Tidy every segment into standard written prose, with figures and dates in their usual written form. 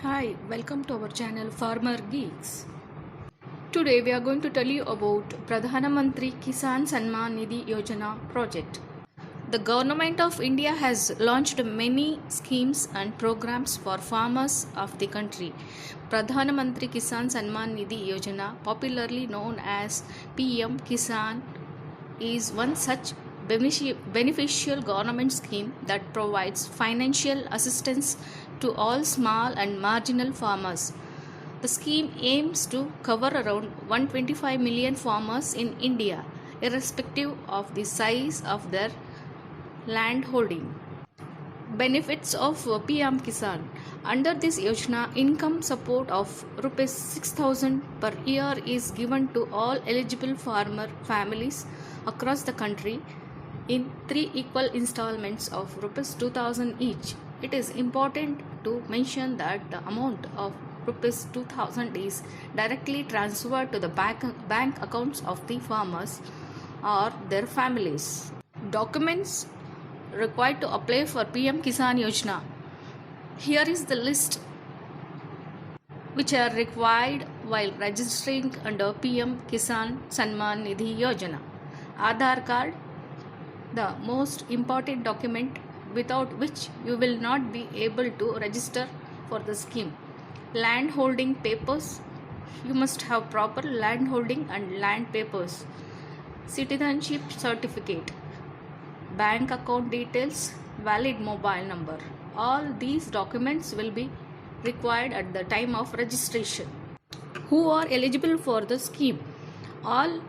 Hi, welcome to our channel Farmer Geeks. Today we are going to tell you about Pradhana Mantri Kisan Samman Nidhi Yojana project. The government of India has launched many schemes and programs for farmers of the country. Pradhana Mantri Kisan Samman Nidhi Yojana, popularly known as PM Kisan, is one such beneficial government scheme that provides financial assistance to all small and marginal farmers. The scheme aims to cover around 125 million farmers in India, irrespective of the size of their land holding. Benefits of PM Kisan. Under this Yojana, income support of Rs 6,000 per year is given to all eligible farmer families across the country in 3 equal installments of Rs 2,000 each. It is important to mention that the amount of Rs 2,000 is directly transferred to the bank accounts of the farmers or their families. Documents required to apply for PM Kisan Yojana. Here is the list which are required while registering under PM Kisan Samman Nidhi Yojana. Aadhaar card, the most important document without which you will not be able to register for the scheme. Land holding papers, you must have proper land holding and land papers. Citizenship certificate, bank account details, valid mobile number. All these documents will be required at the time of registration. Who are eligible for the scheme? All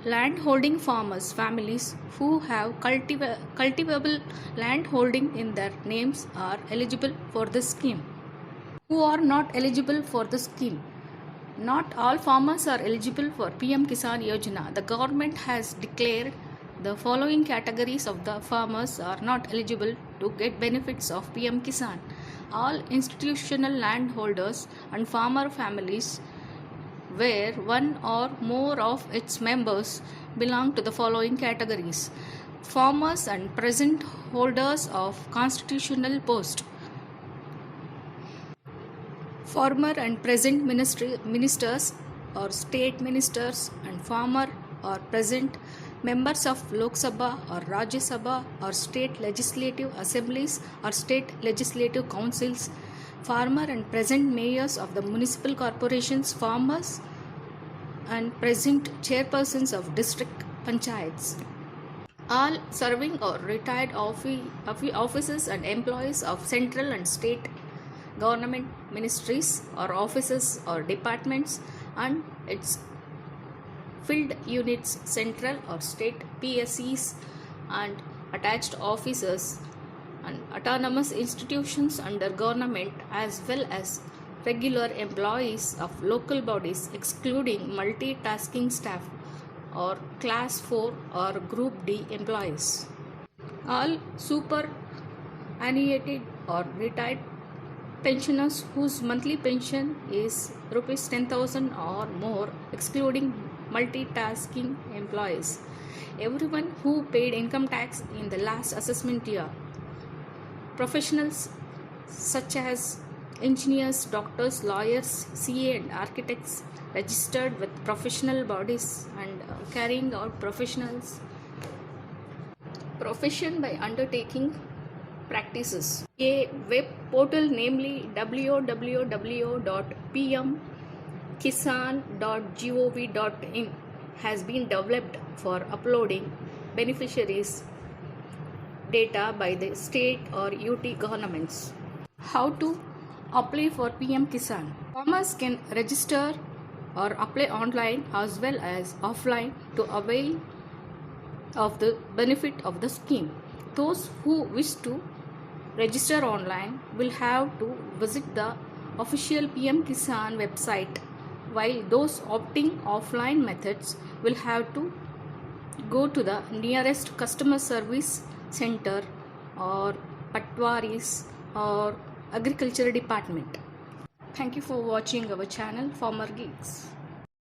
land holding farmers families who have cultivable land holding in their names are eligible for the scheme. Who are not eligible for the scheme? Not all farmers are eligible for PM Kisan Yojana. The government has declared the following categories of the farmers are not eligible to get benefits of PM Kisan. All institutional landholders and farmer families where one or more of its members belong to the following categories: farmers and present holders of constitutional post, former and present ministers or state ministers, and former or present members of Lok Sabha or Rajya Sabha or state legislative assemblies or state legislative councils, former and present mayors of the municipal corporations, farmers and present chairpersons of district panchayats. All serving or retired officers and employees of central and state government ministries or offices or departments and its field units, central or state PSCs and attached officers and autonomous institutions under government, as well as regular employees of local bodies excluding multitasking staff or class 4 or group D employees. All superannuated or retired pensioners whose monthly pension is Rs 10,000 or more excluding multitasking employees. Everyone who paid income tax in the last assessment year. Professionals such as engineers, doctors, lawyers, CA and architects registered with professional bodies and carrying out profession by undertaking practices. A web portal, namely www.pmkisan.gov.in, has been developed for uploading beneficiaries' data by the state or UT governments. How to apply for PM Kisan? Farmers can register or apply online as well as offline to avail of the benefit of the scheme. Those who wish to register online will have to visit the official PM Kisan website, while those opting offline methods will have to go to the nearest customer service center or patwaris or agriculture department. Thank you for watching our channel Farmer Geeks.